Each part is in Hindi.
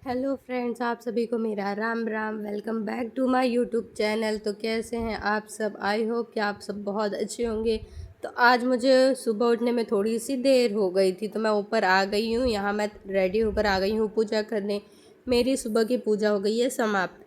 हेलो फ्रेंड्स, आप सभी को मेरा Ram Ram. Welcome back to my YouTube channel. तो कैसे हैं आप सब? आई होप कि आप सब बहुत अच्छे होंगे। तो आज मुझे सुबह उठने में थोड़ी सी देर हो गई थी, तो मैं ऊपर आ गई हूँ। यहाँ मैं रेडी होकर आ गई हूँ पूजा करने। मेरी सुबह की पूजा हो गई है समाप्त।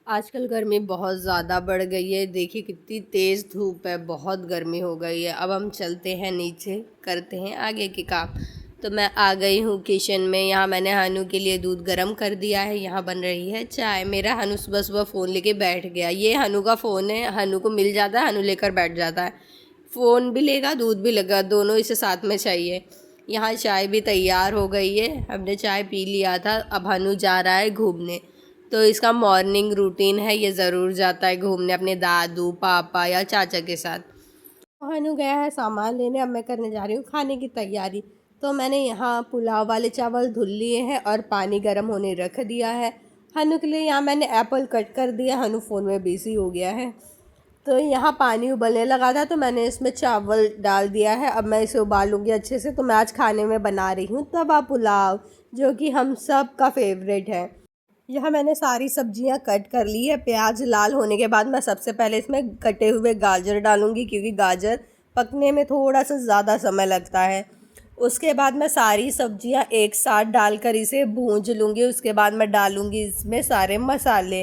आजकल गर्मी बहुत ज़्यादा बढ़ गई है। देखिए कितनी तेज़ धूप है, बहुत गर्मी हो गई है। अब हम चलते हैं नीचे, करते हैं आगे के काम। तो मैं आ गई हूँ किचन में। यहाँ मैंने हनु के लिए दूध गर्म कर दिया है। यहाँ बन रही है चाय। मेरा हनु सुबह सुबह फ़ोन लेके बैठ गया। ये हनु का फ़ोन है, हनु को मिल जाता है, हनु लेकर बैठ जाता है। फ़ोन भी लेगा, दूध भी लेगा, दोनों इसे साथ में चाहिए। यहाँ चाय भी तैयार हो गई है, हमने चाय पी लिया था। अब हनु जा रहा है घूमने। तो इसका मॉर्निंग रूटीन है, ये ज़रूर जाता है घूमने अपने दादू पापा या चाचा के साथ। हनु गया है सामान लेने। अब मैं करने जा रही हूँ खाने की तैयारी। तो मैंने यहाँ पुलाव वाले चावल धुल लिए हैं और पानी गर्म होने रख दिया है। हनु के लिए यहाँ मैंने एप्पल कट कर दिया। हनु फ़ोन में बिज़ी हो गया है। तो यहाँ पानी उबलने लगा था, तो मैंने इसमें चावल डाल दिया है। अब मैं इसे उबालूंगी अच्छे से। तो मैं आज खाने में बना रही हूँ तवा पुलाव, जो कि हम सब का फेवरेट है। यह मैंने सारी सब्जियां कट कर ली है। प्याज लाल होने के बाद मैं सबसे पहले इसमें कटे हुए गाजर डालूंगी, क्योंकि गाजर पकने में थोड़ा सा ज़्यादा समय लगता है। उसके बाद मैं सारी सब्जियां एक साथ डालकर इसे भूंज लूँगी। उसके बाद मैं डालूँगी इसमें सारे मसाले।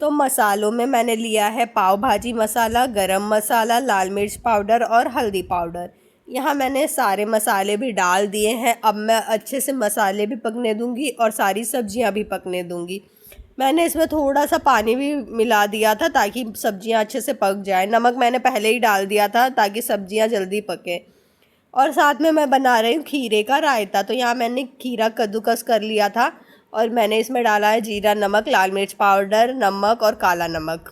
तो मसालों में मैंने लिया है पाव भाजी मसाला, गरम मसाला, लाल मिर्च पाउडर और हल्दी पाउडर। यहाँ मैंने सारे मसाले भी डाल दिए हैं। अब मैं अच्छे से मसाले भी पकने दूंगी और सारी सब्जियां भी पकने दूंगी। मैंने इसमें थोड़ा सा पानी भी मिला दिया था ताकि सब्जियां अच्छे से पक जाए। नमक मैंने पहले ही डाल दिया था ताकि सब्जियां जल्दी पके। और साथ में मैं बना रही हूँ खीरे का रायता। तो यहाँ मैंने खीरा कद्दूकस कर लिया था और मैंने इसमें डाला है जीरा, नमक, लाल मिर्च पाउडर, नमक और काला नमक।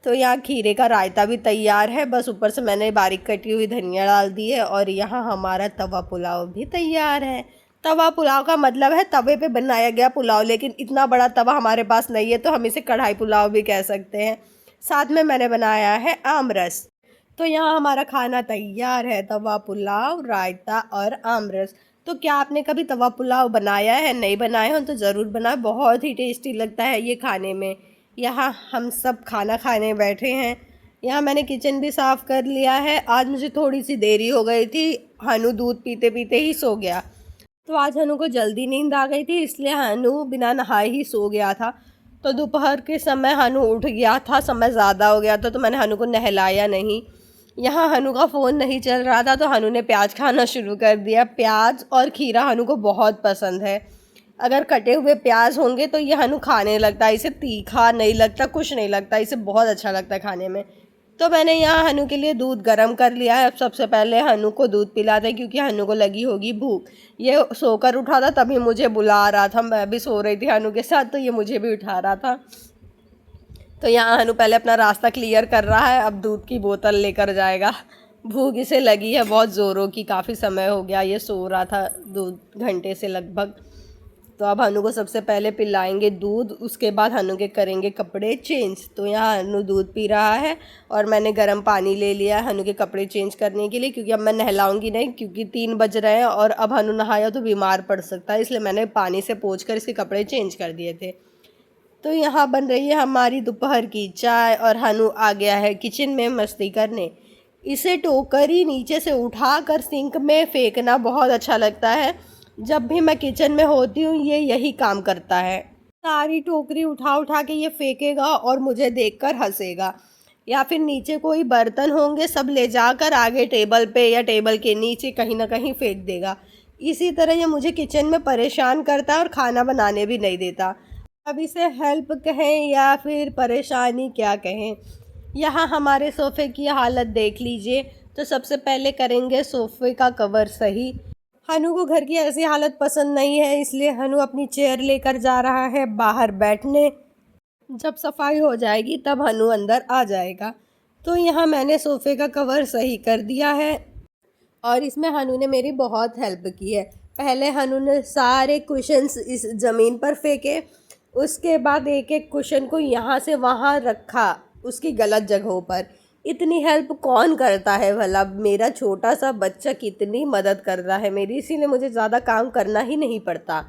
तो यहाँ खीरे का रायता भी तैयार है। बस ऊपर से मैंने बारीक कटी हुई धनिया डाल दी है। और यहाँ हमारा तवा पुलाव भी तैयार है। तवा पुलाव का मतलब है तवे पे बनाया गया पुलाव, लेकिन इतना बड़ा तवा हमारे पास नहीं है, तो हम इसे कढ़ाई पुलाव भी कह सकते हैं। साथ में मैंने बनाया है आम रस। तो यहाँ हमारा खाना तैयार है, तवा पुलाव, रायता और आम रस। तो क्या आपने कभी तवा पुलाव बनाया है? नहीं बनाए हो तो ज़रूर बनाए, बहुत ही टेस्टी लगता है ये खाने में। यहाँ हम सब खाना खाने बैठे हैं। यहाँ मैंने किचन भी साफ़ कर लिया है। आज मुझे थोड़ी सी देरी हो गई थी, हनु दूध पीते पीते ही सो गया। तो आज हनु को जल्दी नींद आ गई थी, इसलिए हनु बिना नहाए ही सो गया था। तो दोपहर के समय हनु उठ गया था, समय ज़्यादा हो गया था, तो मैंने हनु को नहलाया नहीं। यहाँ हनु का फ़ोन नहीं चल रहा था, तो हनु ने प्याज खाना शुरू कर दिया। प्याज और खीरा हनु को बहुत पसंद है। अगर कटे हुए प्याज होंगे तो ये हनु खाने लगता है। इसे तीखा नहीं लगता, कुछ नहीं लगता, इसे बहुत अच्छा लगता है खाने में। तो मैंने यहाँ हनु के लिए दूध गर्म कर लिया है। अब सबसे पहले हनु को दूध पिलाते हैं, क्योंकि हनु को लगी होगी भूख। ये सोकर उठा था, तभी मुझे बुला रहा था। मैं भी सो रही थी हनु के साथ, तो ये मुझे भी उठा रहा था। तो यहाँ हनु पहले अपना रास्ता क्लियर कर रहा है, अब दूध की बोतल लेकर जाएगा। भूख इसे लगी है बहुत ज़ोरों की, काफ़ी समय हो गया ये सो रहा था 2 घंटे से लगभग। तो अब हनु को सबसे पहले पिलाएंगे दूध, उसके बाद हनु के करेंगे कपड़े चेंज। तो यहाँ हनु दूध पी रहा है और मैंने गर्म पानी ले लिया है हनु के कपड़े चेंज करने के लिए, क्योंकि अब मैं नहलाऊंगी नहीं, क्योंकि 3 बज रहे हैं और अब हनु नहाया तो बीमार पड़ सकता है, इसलिए मैंने पानी से पोंछ कर इसके कपड़े चेंज कर दिए थे। तो यहाँ बन रही है हमारी दोपहर की चाय और हनु आ गया है किचन में मस्ती करने। इसे टोकरी नीचे से उठाकर सिंक में फेंकना बहुत अच्छा लगता है। जब भी मैं किचन में होती हूँ ये यही काम करता है। सारी टोकरी उठा उठा के ये फेंकेगा और मुझे देखकर हंसेगा। या फिर नीचे कोई बर्तन होंगे, सब ले जाकर आगे टेबल पे या टेबल के नीचे कहीं ना कहीं फेंक देगा। इसी तरह ये मुझे किचन में परेशान करता है और खाना बनाने भी नहीं देता। अब इसे हेल्प कहें या फिर परेशानी क्या कहें। यहाँ हमारे सोफ़े की हालत देख लीजिए। तो सबसे पहले करेंगे सोफ़े का कवर सही। हनु को घर की ऐसी हालत पसंद नहीं है, इसलिए हनु अपनी चेयर लेकर जा रहा है बाहर बैठने। जब सफाई हो जाएगी तब हनु अंदर आ जाएगा। तो यहाँ मैंने सोफ़े का कवर सही कर दिया है और इसमें हनु ने मेरी बहुत हेल्प की है। पहले हनु ने सारे कुशन्स इस ज़मीन पर फेंके, उसके बाद एक एक कुशन को यहाँ से वहाँ रखा उसकी गलत जगहों पर। इतनी हेल्प कौन करता है भला? मेरा छोटा सा बच्चा कितनी मदद कर रहा है मेरी, इसीलिए मुझे ज़्यादा काम करना ही नहीं पड़ता।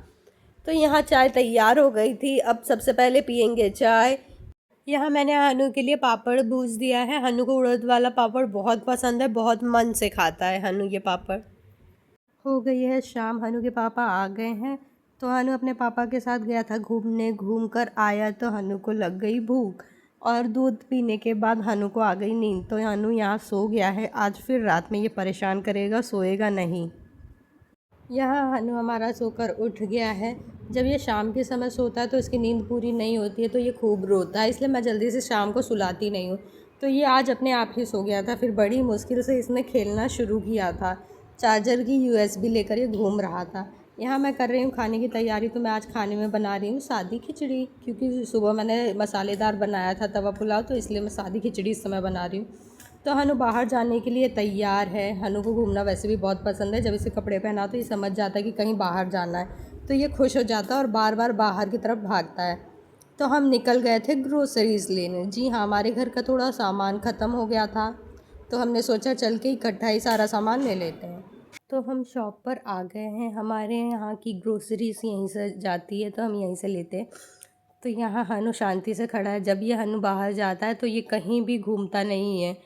तो यहाँ चाय तैयार हो गई थी। अब सबसे पहले पियेंगे चाय। यहाँ मैंने हनु के लिए पापड़ भूज दिया है। हनु को उड़द वाला पापड़ बहुत पसंद है, बहुत मन से खाता है हनु ये पापड़। हो गई है शाम, हनु के पापा आ गए हैं। तो हनु अपने पापा के साथ गया था घूमने, घूम कर आया तो हनु को लग गई भूख और दूध पीने के बाद हनु को आ गई नींद। तो हनु यहाँ सो गया है। आज फिर रात में ये परेशान करेगा, सोएगा नहीं। यहाँ हनु हमारा सोकर उठ गया है। जब ये शाम के समय सोता है तो इसकी नींद पूरी नहीं होती है, तो ये खूब रोता है, इसलिए मैं जल्दी से शाम को सुलाती नहीं हूँ। तो ये आज अपने आप ही सो गया था। फिर बड़ी मुश्किल से इसने खेलना शुरू किया था। चार्जर की USB लेकर ये घूम रहा था। यहाँ मैं कर रही हूँ खाने की तैयारी। तो मैं आज खाने में बना रही हूँ सादी खिचड़ी, क्योंकि सुबह मैंने मसालेदार बनाया था तवा पुलाव, तो इसलिए मैं सादी खिचड़ी इस समय बना रही हूँ। तो हनु बाहर जाने के लिए तैयार है। हनु को घूमना वैसे भी बहुत पसंद है। जब इसे कपड़े पहना तो ये समझ जाता है कि कहीं बाहर जाना है, तो ये खुश हो जाता है और बार बार बाहर की तरफ भागता है। तो हम निकल गए थे ग्रोसरीज़ लेने। जी हाँ, हमारे घर का थोड़ा सामान ख़त्म हो गया था, तो हमने सोचा चल के इकट्ठा ही सारा सामान ले लेते हैं। तो हम शॉप पर आ गए हैं। हमारे यहाँ की ग्रोसरीज यहीं से जाती है, तो हम यहीं से लेते हैं। तो यहाँ हनु शांति से खड़ा है। जब ये हनु बाहर जाता है तो ये कहीं भी घूमता नहीं है,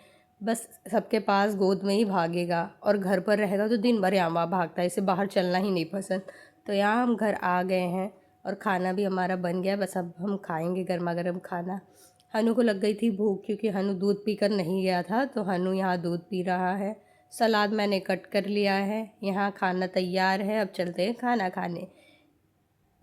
बस सबके पास गोद में ही भागेगा। और घर पर रहेगा तो दिन भर यहाँ वहाँ भागता है, इसे बाहर चलना ही नहीं पसंद। तो यहाँ हम घर आ गए हैं और खाना भी हमारा बन गया। बस अब हम खाएंगे गर्मा गर्म खाना। हनु को लग गई थी भूख, क्योंकि हनु दूध पीकर नहीं गया था, तो हनु यहाँ दूध पी रहा है। सलाद मैंने कट कर लिया है। यहाँ खाना तैयार है, अब चलते हैं खाना खाने।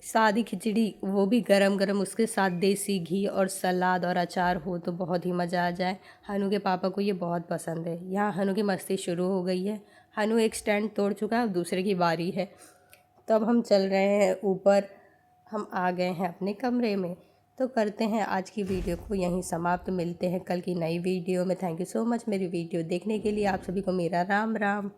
सादी खिचड़ी, वो भी गरम गरम, उसके साथ देसी घी और सलाद और अचार हो तो बहुत ही मज़ा आ जाए। हनु के पापा को ये बहुत पसंद है। यहाँ हनु की मस्ती शुरू हो गई है। हनु एक स्टैंड तोड़ चुका है, अब दूसरे की बारी है। तो अब हम चल रहे हैं ऊपर। हम आ गए हैं अपने कमरे में। तो करते हैं आज की वीडियो को यहीं समाप्त। मिलते हैं कल की नई वीडियो में। थैंक यू सो मच मेरी वीडियो देखने के लिए। आप सभी को मेरा राम राम।